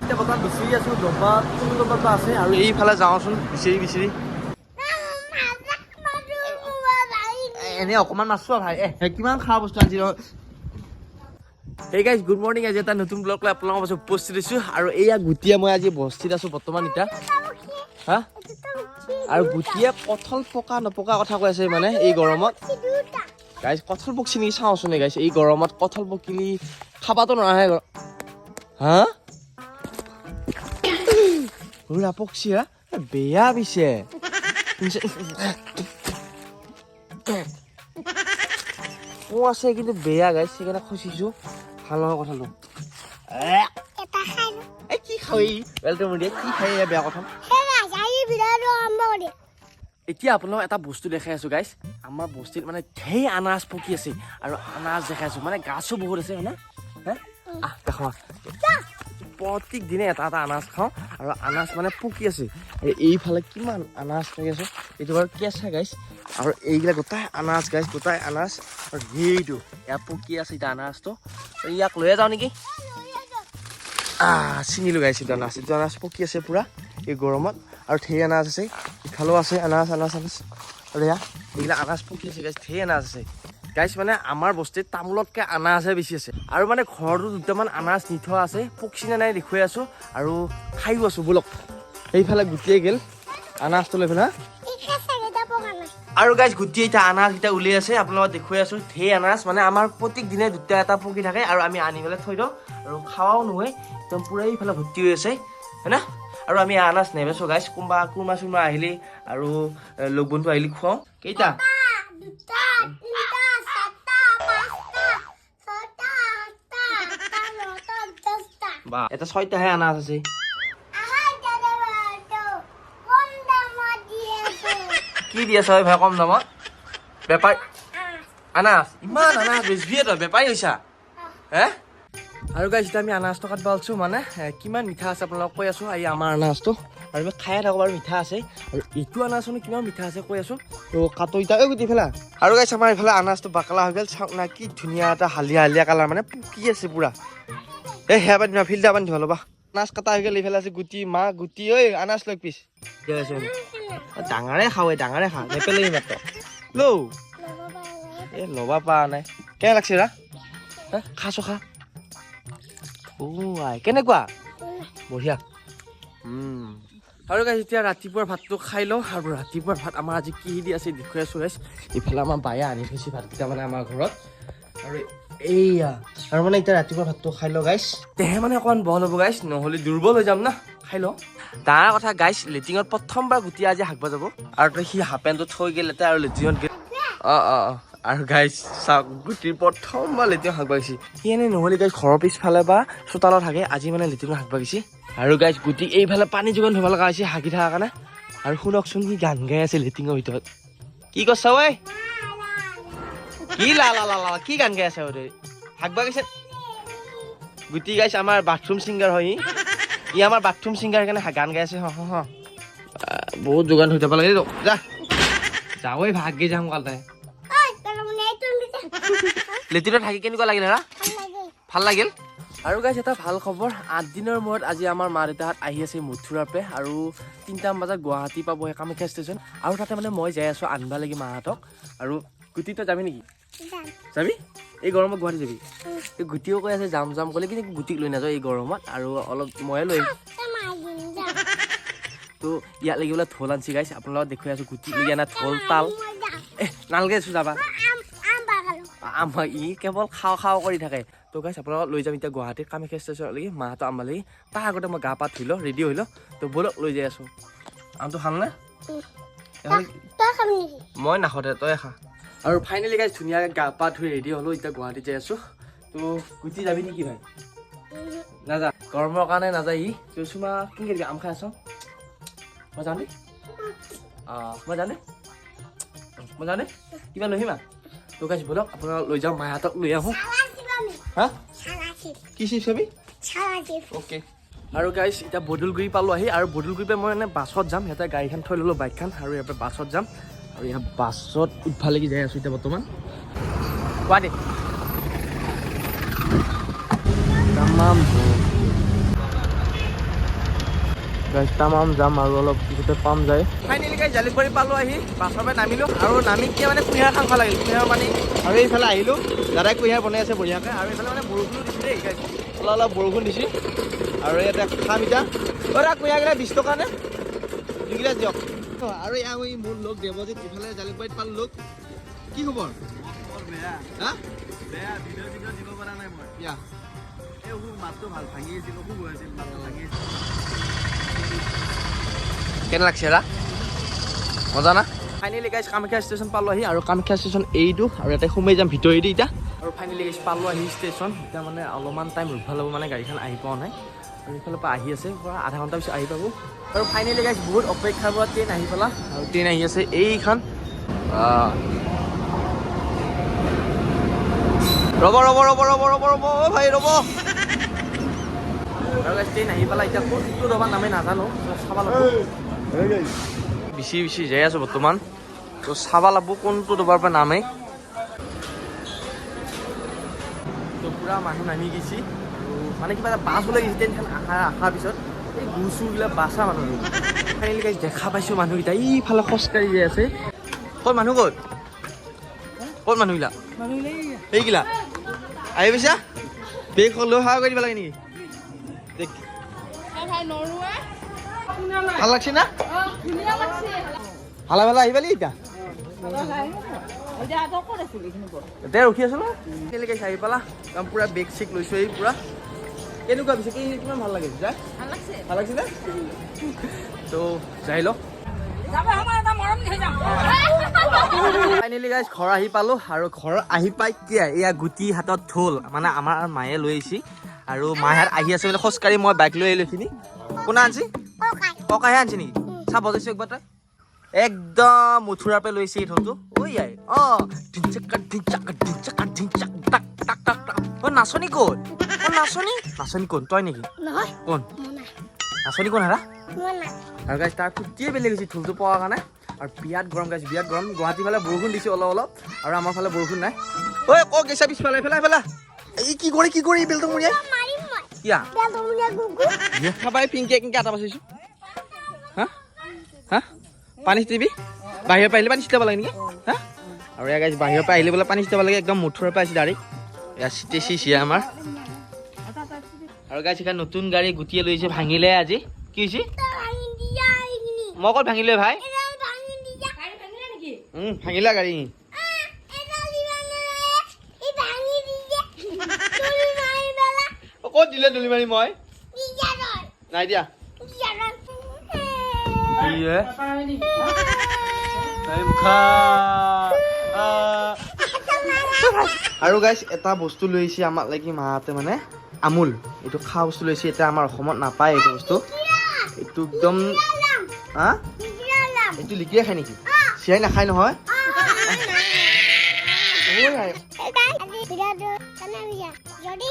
এতিয়া বৰ্তমান বিচাৰি আছোঁ ডবা কোন ডবাটো আছে আৰু এইফালে যাওঁচোন বিচাৰি বিচাৰি এনে অকণমান মাছো ভাই কিমান খোৱা বস্তু আজি Hey guys, good morning. আজি এটা নতুন ব্লগ লৈ আপোনালোকৰ মাজত উপস্থিত হৈছোঁ আৰু এয়া গুটিয়ে মই আজি বস্তিত আছোঁ বৰ্তমান এতিয়া হা আৰু গুটিয়ে কঁঠাল পকা নপকা কথা কৈ আছে মানে এই গৰমত গাইজ কঁঠাল পকছি নেকি চাওঁচোন গাইজ এই গৰমত কঁঠাল পকিলি খাবাতো নোৱাৰে হা ৰুৰা পকছি হা বেয়া পিছে আছে কিন্তু বেয়া গাইজ সেইকাৰণে খচিছোঁ ভাল নহয় কথাটো কি খাই কি খাই বেয়া কথা এতিয়া আপোনালোক এটা বস্তু দেখাই আছো গাইজ আমাৰ বস্তিত মানে ঢেৰ আনাৰস পকি আছে আৰু আনাৰস দেখাই আছো মানে গাছো বহুত আছে হয় না দেখা প্ৰত্যেক দিনে এটা এটা আনাৰস খাওঁ আৰু আনাৰস মানে পকি আছে আৰু এইফালে কিমান আনাৰস পকি আছে এইটো বাৰু কেঁচা গাইজ আৰু এইগিলা গোটাই আনাৰস গাইজ গোটাই আনাৰস আৰু সেইটো ইয়াত পকি আছে এতিয়া আনাৰসটো ইয়াক লৈয়ে যাওঁ নেকি চিঙিলোঁ গাইছ এইটো আনাৰস পকি আছে পূৰা এই গৰমত আৰু ঢেৰ আনাৰস আছে ইফালেও আছে আনাৰস আৰু এয়া এইগিলা আনাৰস পকি আছে গাইছ ঢেৰ আনাৰস আছে গাইছ মানে আমাৰ বস্তিত তামোলতকৈ আনাৰসহে বেছি আছে আৰু মানে ঘৰতো দুটামান আনাৰস নি থোৱা আছে পকছি নে নাই দেখুৱাই আছোঁ আৰু খায়ো আছোঁ বোলক সেইফালে গুটিয়ে গ'ল আনাৰসটো লৈ পেলাই আৰু গাইজ গুটি এতিয়া আনাৰসকেইটা উলিয়াই আছে আপোনালোকক দেখুৱাই আছোঁ ঢেৰ আনাৰস মানে আমাৰ প্ৰত্যেক দিনে দুটা এটা পকি থাকে আৰু আমি আনি পেলাই থৈ দিওঁ আৰু খাৱাও নহয় একদম পূৰা এইফালে ভৰ্তি হৈ আছে হয় না আৰু আমি আনাৰস নেবেচোঁ গাইজ কোনোবা কোনোবা চোনোবা আহিলে আৰু লগ বন্ধু আহিলে খুৱাওঁ কেইটা বা এটা 6টাহে আনাৰস আছে কি দি আছ ভাই কম দামত বেপাৰী আনাৰস ইমান আনাৰস বেচবিয়ে তই বেপাৰী হৈছা হে আৰু গাইজ এতিয়া আমি আনাৰসটো কাটিব আছোঁ মানে কিমান মিঠা আছে আপোনালোকক কৈ আছোঁ এই আমাৰ আনাৰসটো আৰু আমি খায়ে থাকোঁ বাৰু মিঠা আছে আৰু এইটো আনাৰসনো কিমান মিঠা আছে কৈ আছোঁ তো কাটো ইটা গুটি ফেলা আৰু গাইজ আমাৰ এইফালে আনাৰসটো বাকলা হৈ গ'ল চাওক না কি ধুনীয়া এটা হালধীয়া হালধীয়া কালাৰ মানে পকি আছে পূৰা এই সেয়া বান্ধি ফিল্টাৰ বান্ধি ভাল ল'বা আনাৰস কাটা হৈ গ'ল এইফালে আছে গুটি মা গুটি ঐ আনাৰস লৈ পিছ ডাঙৰে খাওঁ ডাঙৰে খা নেপেলাই মাত্ৰ লৌ এই ল'বা পৰা নাই কেনে লাগছে ৰা খাচো খা আই কেনেকুৱা বঢ়িয়া আৰু গাইজ এতিয়া ৰাতিপুৱাৰ ভাতটো খাই লওঁ আৰু ৰাতিপুৱাৰ ভাত আমাৰ আজি কি দি আছে দেখুৱাই আছোঁ গাইজ ইফালে আমাৰ বায়ে আনি থৈছে ভাতকেইটা মানে আমাৰ ঘৰত আৰু এইয়া আৰু মানে এতিয়া ৰাতিপুৱা ভাতটো খাই লওঁ গাইজ তেহে মানে অকণমান বহল হ'ব গাইজ নহ'লে দুৰ্বল হৈ যাম না খাই লওঁ ডাঙৰ কথা গাইজ লেট্ৰিঙত প্ৰথমবাৰ গুটি আজি হাগবা যাব আৰু সি হাফ পেণ্টটো থৈ গ'ল এতিয়া আৰু লেট্ৰিঙত গ'ল আৰু গাইজ চাওক গুটিৰ প্ৰথমবাৰ লেট্ৰিঙত হাগবা গৈছে সি এনেই নহ'লে গাইজ ঘৰৰ পিছফালে বা চোতালত থাকে আজি মানে লেট্ৰিঙত হাগবা গৈছে আৰু গাইজ গুটি এইফালে পানী যোগান ধৰিব লগা হৈছে হাগি থকাৰ কাৰণে আৰু শুনকচোন সি গান গাই আছে লেট্ৰিঙৰ ভিতৰত কি কৈছা ঐ কি লা কি গান গাই আছে তই হাগবা গৈছে গুটি গাইছ আমাৰ বাথৰুম ছিংগাৰ হয় ই আমাৰ বাথৰুম ছিংগাৰ সেইকাৰণে গান গাই আছে বহুত যোগান ধৰি যাব লাগে যা যাবই ভাগি যাম কাল তাই লেট্ৰিনত থাকি কেনেকুৱা লাগিল হেৰা ভাল লাগিল আৰু গাইছ এটা ভাল খবৰ 8 দিনৰ মূৰত আজি আমাৰ মা দেউতাহঁত আহি আছে মথুৰাৰ পৰা আৰু 3টামান বজাত গুৱাহাটী পাবহে কামাখ্যা ষ্টেচন আৰু তাতে মানে মই যাই আছোঁ আনবা লাগি মাহঁতক আৰু গুটি তই যাবি নেকি যাবি এই গৰমত গুৱাহাটী যাবি এই গুটিও কৈ আছে যাম যাম ক'লে কিন্তু গুটিক লৈ নাযাওঁ এই গৰমত আৰু অলপ ময়ে লৈ তো ইয়াত লাগি বোলে ঢোল আনছি গাইছ আপোনালোকক দেখুৱাই আছোঁ গুটি লৈ আনা ঢোল তাল নালগে আছোঁ যাবা আমাৰ ই কেৱল খাওঁ কৰি থাকে তো গাইছ আপোনালোকক লৈ যাম এতিয়া গুৱাহাটীৰ কামাখ্যা ষ্টেচনলৈকে মাহঁতৰ আমাৰ লাগি তাৰ আগতে মই গা পা ধুই লওঁ ৰেডি হৈ লওঁ তো ব'লক লৈ যাই আছোঁ আমটো খাম নে মই নাখাওঁ দে তই খা আৰু ফাইনেলি গাইছ ধুনীয়াকৈ গা পা ধুই ৰেডি হ'লোঁ এতিয়া গুৱাহাটীত যাই আছোঁ তো গুটি যাবি নেকি ভাই নাযা গৰমৰ কাৰণে নাযায় ই তো চুমা কেনেকৈ দিবি আম খাই আছ মই যাওঁ দেই মই যাওঁ দেই কিবা লৈ আহিমা তো গাইছ ব'লক আপোনালোক লৈ যাওঁ মাহঁতক লৈ আহোঁ হা কি চিপ চাবি অ'কে আৰু গাইছ এতিয়া বদলগুৰি পালোঁ আহি আৰু বদলগুৰিৰ পৰা মই মানে বাছত যাম সিহঁতে গাড়ীখন থৈ ল'লোঁ বাইকখন আৰু ইয়াৰ পৰা বাছত যাম আৰু ইয়াৰ বাছত উঠবালৈকে যাই আছোঁ এতিয়া বৰ্তমান কোৱা দে তামাম গাইজ তামাম যাম আৰু অলপ পিছতে পাম যায় ফাইনেলি গাইজ জালুকবাৰী পালোঁ আহি বাছৰ পৰা নামিলোঁ আৰু নামি কিয় মানে কুঁহিয়াৰ খাব লাগিল কুঁহিয়াৰ মানে আৰু এইফালে আহিলোঁ দাদাই কুঁহিয়াৰ বনাই আছে বঢ়িয়াকৈ আৰু এইফালে মানে বৰষুণো দিছে দেই গাইজ অলপ অলপ বৰষুণ দিছে আৰু ইয়াতে খাম এতিয়া কুঁহিয়াৰকেইটা 20 টকা নে দুইকেইটা দিয়ক আৰু এয়া মোৰ লগ দেৱজিত ইফালে জালুকবাৰীত পালোঁ লগ কি খবৰ বেয়া হা বেয়া ভিডিঅ' দিব পৰা নাই মই ইয়া মাতটো ভাল ভাঙি আছিল খুব হৈ আছিল মাতটো ভাঙি আছিল কেনে লাগছে ৰা মজা না ফাইনেলি গাইজ কামাখ্যা ষ্টেচন পালোঁ আহি আৰু কামাখ্যা ষ্টেচন এইটো আৰু ইয়াতে সোমাই যাম ভিতৰেদি এতিয়া আৰু ফাইনেলি গাইজ পালোঁ আহি ষ্টেচন এতিয়া মানে অলপমান টাইম ৰখিব লাগিব মানে গাড়ীখন আহি পোৱা নাই আৰু এইফালৰ পৰা আহি আছে পৰা আধা ঘণ্টা পিছত আহি পাব আৰু ফাইনেলি গাইজ বহুত অপেক্ষাৰ পৰা ট্ৰেইন আহি পেলা আৰু ট্ৰেইন আহি আছে এইখন ৰ'ব ৰ'ব ৰ'ব ৰ'ব ৰ'ব ৰ'ব ভাই ৰ'ব আৰু গাইজ ট্ৰেইন আহি পেলাই এতিয়া কোনটো দবা নামে নাজানো চাব লাগিব বিচি বিচি যাই আছোঁ বৰ্তমান তো চাব লাগিব কোনটো দবাৰ পৰা নামে তো পুৰা মানুহ নামি গৈছে মানে কিবা এটা বাছ ওলাই গৈছে ট্ৰেইনখন অহাৰ পিছত এই গুৰ চুৰবিলাক বাছা মানুহ ফাইনেলি গাইজ দেখা পাইছোঁ মানুহকেইটা এইফালে খোজকাঢ়ি যাই আছে ক'ত মানুহ ক'ত ক'ত মানুহবিলাক এইগিলা আহি পাইছা বেগ লৈ সেৱা কৰি দিব লাগে নেকি ভাল লাগছে না ভালে ভালে আহি পালি এতিয়া এতিয়া ৰখি আছো ন কেনেকৈ আহি পালা পুৰা বেগ চেক লৈছোঁ এই পুৰা কেনেকুৱা পিছে কিমান ভাল লাগে যাই ভাল লাগছে নে তো যাই লওক ফাইনেলি গাইজ ঘৰ আহি পালোঁ আৰু ঘৰ আহি পাই কি এয়া গুটি হাতত ঢোল মানে আমাৰ মায়ে লৈ আহিছে আৰু মাহঁত আহি আছে বোলে খোজকাঢ়ি মই বাইক লৈ আহিলোঁ এইখিনি কোনে আনছি ককাইহে আনছি নেকি চা বজাইছোঁ একবাৰ তই একদম মথুৰাৰ পৰা লৈছে এই ঢোলটো ঐ আই নাচনী ক'ত নাচনী কোন তই নেকি কোন নাচনী কোন হেৰা আৰু গাইজ তাৰ ফুটিয়ে বেলেগ হৈছে ঢোলটো পোৱাৰ কাৰণে আৰু বিৰাট গৰম গাইজ বিৰাট গৰম গুৱাহাটী ফালে বৰষুণ দিছে অলপ অলপ আৰু আমাৰ ফালে বৰষুণ নাই ঐ ক গেছা পিছফালে এইফালে এই কি কৰি বেলটো মৰিয়াই কিয়া খাবাই পিংকে আটা বাচিছোঁ হা হা পানী চিটিবি বাহিৰৰ পৰা আহিলে পানী চিটাব লাগে নেকি হা আৰু এয়া গাইজ বাহিৰৰ পৰা আহিলে বোলে পানী চিটাব লাগে একদম মুঠৰ পৰা আহিছে ডাইৰেক্ট এয়া চিটিছে আমাৰ আৰু গাইজ এতিয়া নতুন গাড়ী গুটিয়ে লৈছে ভাঙিলে আজি কি হৈছে মই অকল ভাঙিলে ভাই ভাঙিলা গাড়ী ক'ত দিলে তুলি মাৰি মই নাই দিয়া আৰু গাইজ এটা বস্তু লৈ আহিছে আমাক লাগি মাহঁতে মানে আমুল এইটো খোৱা বস্তু লৈছে এতিয়া আমাৰ অসমত নাপায় এইটো বস্তু এইটো একদম হা এইটো লিকিয়ে খায় নেকি চিয়াই নাখায় নহয় যদি